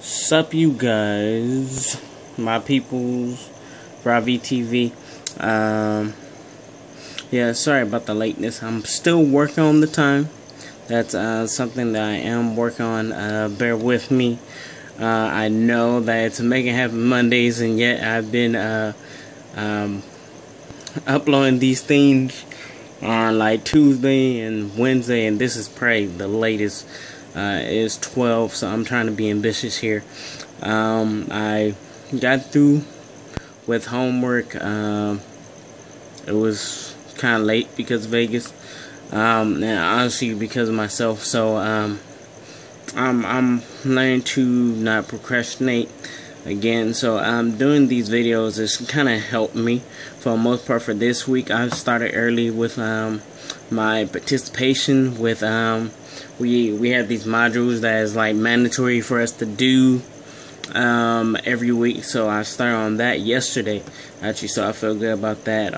Sup you guys, my peoples, RobVtv. Yeah, sorry about the lateness. I'm still working on the time. That's something that I am working on. Bear with me. I know that it's Making Happen Mondays, and yet I've been uploading these things on like Tuesday and Wednesday, and this is probably the latest. Is 12, so I'm trying to be ambitious here. I got through with homework. It was kind of late because of Vegas, and honestly because of myself. So I'm learning to not procrastinate again. So doing these videos has kind of helped me for the most part. For this week, I've started early with my participation with we have these modules that is like mandatory for us to do every week. So I started on that yesterday actually, so I feel good about that,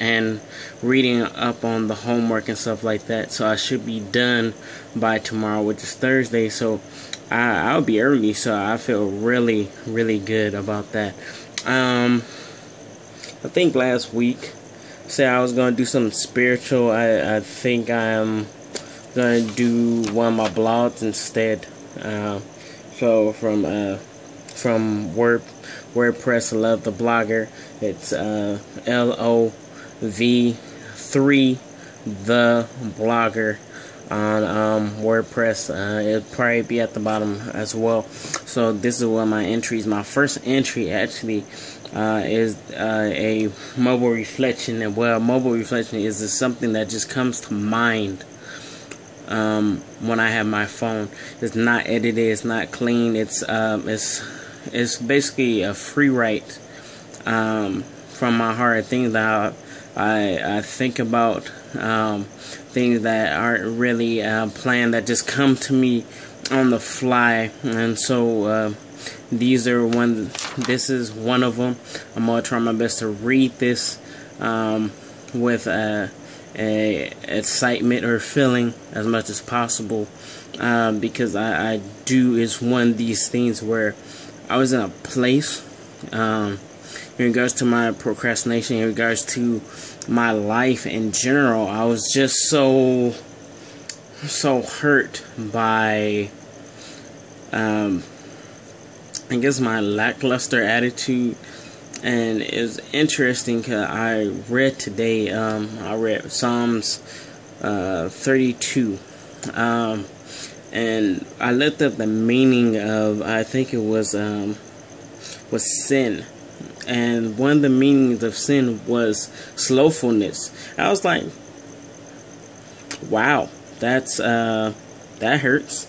and reading up on the homework and stuff like that. So I should be done by tomorrow, which is Thursday. So I'll be early, so I feel really good about that. I think last week said I was gonna do something spiritual. I think I'm gonna do one of my blogs instead. So from WordPress, I love the blogger. It's LOV3 the blogger on WordPress. It'll probably be at the bottom as well. So this is one of my entries. My first entry actually is a mobile reflection. And well, mobile reflection is just something that just comes to mind when I have my phone. It's not edited, it's not clean. It's basically a free write from my heart. Things that I think about, things that aren't really planned, that just come to me on the fly. And so this is one of them. I'm gonna try my best to read this with a excitement or feeling as much as possible, because I do, it's one of these things where I was in a place in regards to my procrastination, in regards to my life in general. I was just so hurt by I guess my lackluster attitude. And it was interesting because I read today, I read Psalms 32, and I looked up the meaning of, I think it was sin. And one of the meanings of sin was slowfulness. I was like, wow, that hurts.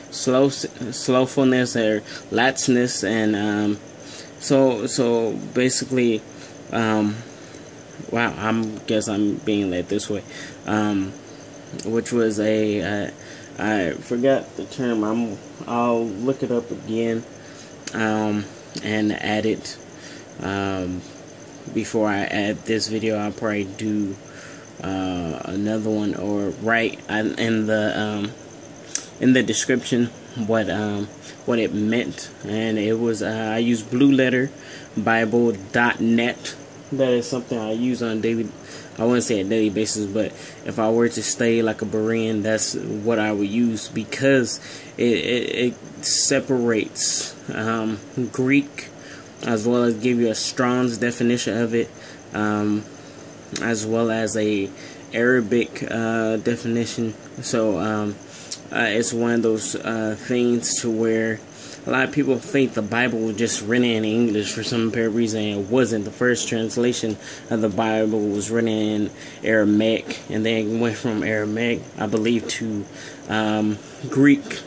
Slowfulness or laxness, and so basically, wow, I guess I'm being led this way, which was I forgot the term. I'll look it up again and add it before I add this video. I'll probably do another one, or write in the description what it meant. And it was I use blueletterbible.net. That is something I use on daily, I wouldn't say a daily basis, but if I were to stay like a Berean, that's what I would use, because it separates Greek, as well as give you a Strong's definition of it, as well as a Arabic definition. So it's one of those things to where a lot of people think the Bible was just written in English for some apparent reason. It wasn't. The first translation of the Bible was written in Aramaic, and then it went from Aramaic, I believe, to Greek,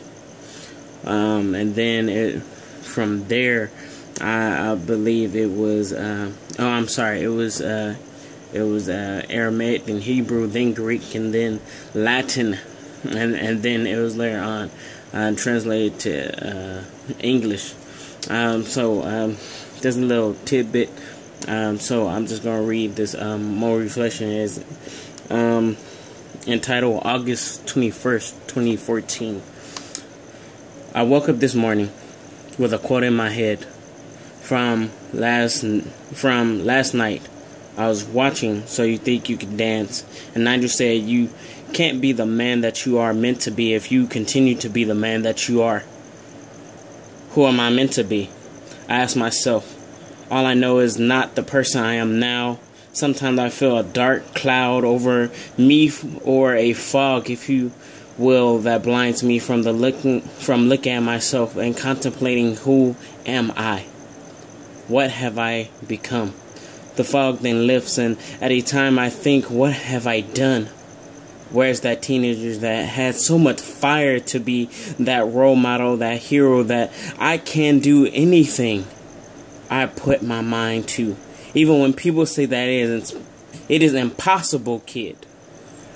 and then from there, I believe it was it was Aramaic, then Hebrew, then Greek, and then Latin. And then it was later on translated to English. So just a little tidbit. So I'm just gonna read this more reflection. Is entitled August 21st, 2014. I woke up this morning with a quote in my head from last night. I was watching So You Think You Can Dance, and Nigel said you can't be the man that you are meant to be if you continue to be the man that you are. Who am I meant to be? I ask myself. All I know is not the person I am now. Sometimes I feel a dark cloud over me, or a fog, if you will, that blinds me from looking at myself and contemplating who am I? What have I become? The fog then lifts, and at a time I think, what have I done? Where's that teenager that had so much fire to be that role model, that hero, that I can do anything I put my mind to? Even when people say that it is impossible, kid.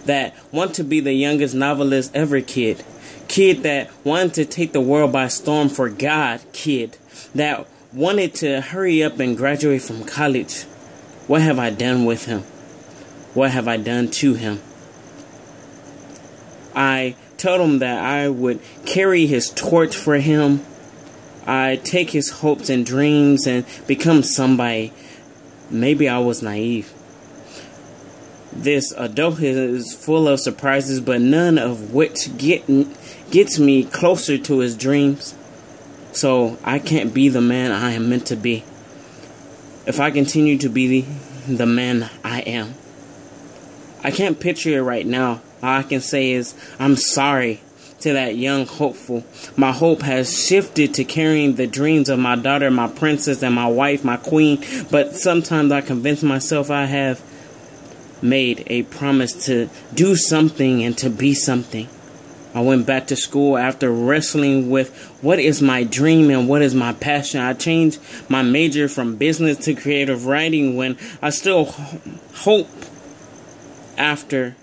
That want to be the youngest novelist ever, kid. Kid that wanted to take the world by storm for God, kid. That wanted to hurry up and graduate from college. What have I done with him? What have I done to him? I told him that I would carry his torch for him. I take his hopes and dreams and become somebody. Maybe I was naive. This adulthood is full of surprises, but none of which gets me closer to his dreams. So I can't be the man I am meant to be if I continue to be the man I am. I can't picture it right now. All I can say is I'm sorry to that young hopeful. My hope has shifted to carrying the dreams of my daughter, my princess, and my wife, my queen. But sometimes I convince myself I have made a promise to do something and to be something. I went back to school after wrestling with what is my dream and what is my passion. I changed my major from business to creative writing when I still hope after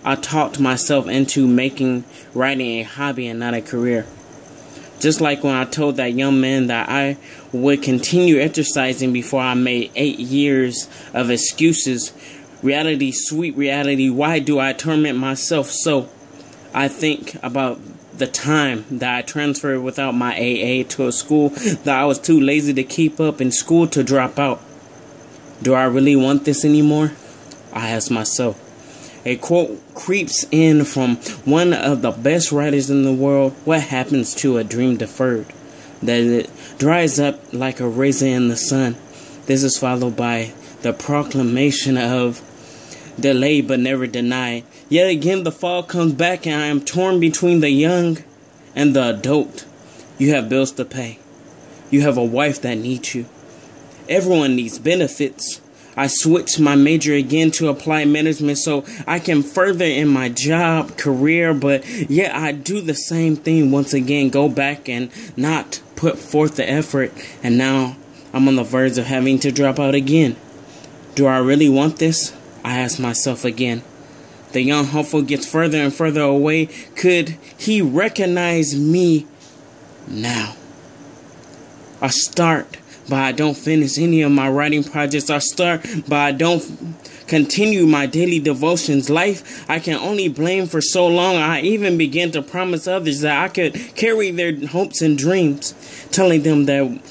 I talked myself into making writing a hobby and not a career. Just like when I told that young man that I would continue exercising before I made 8 years of excuses. Reality, sweet reality, why do I torment myself so? I think about the time that I transferred without my AA to a school that I was too lazy to keep up in school to drop out. Do I really want this anymore? I ask myself. A quote creeps in from one of the best writers in the world. What happens to a dream deferred? That it dries up like a raisin in the sun. This is followed by the proclamation of delay but never denied. Yet again the fall comes back and I am torn between the young and the adult. You have bills to pay. You have a wife that needs you. Everyone needs benefits. I switched my major again to applied management so I can further in my job, career, but yet I do the same thing once again, go back and not put forth the effort, and now I'm on the verge of having to drop out again. Do I really want this? I ask myself again. The young hopeful gets further and further away. Could he recognize me now? I start, but I don't finish any of my writing projects. I start, but I don't continue my daily devotions. Life I can only blame for so long. I even began to promise others that I could carry their hopes and dreams, telling them that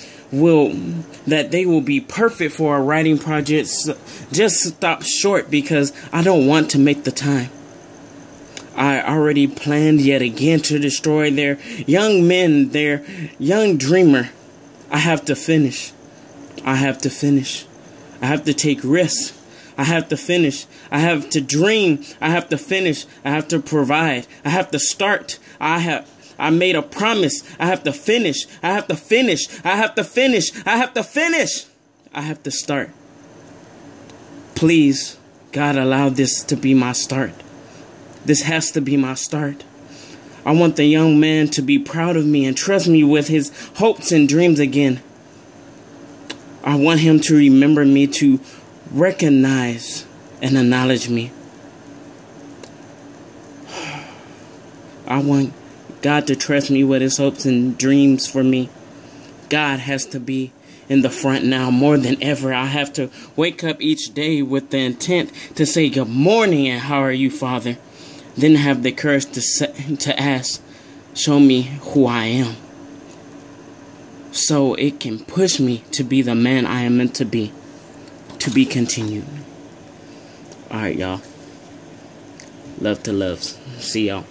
they will be perfect for our writing projects. Just stop short because I don't want to make the time. I already planned yet again to destroy their young men, their young dreamer. I have to finish. I have to finish. I have to take risks. I have to finish. I have to dream. I have to finish. I have to provide. I have to start. I made a promise. I have to finish. I have to finish. I have to finish. I have to finish. I have to start. Please, God, allow this to be my start. This has to be my start. I want the young man to be proud of me and trust me with his hopes and dreams again. I want him to remember me, to recognize and acknowledge me. I want God to trust me with his hopes and dreams for me. God has to be in the front now more than ever. I have to wake up each day with the intent to say good morning and how are you, Father? Then have the courage to ask, show me who I am, so it can push me to be the man I am meant to be continued. Alright, y'all. Love to loves. See y'all.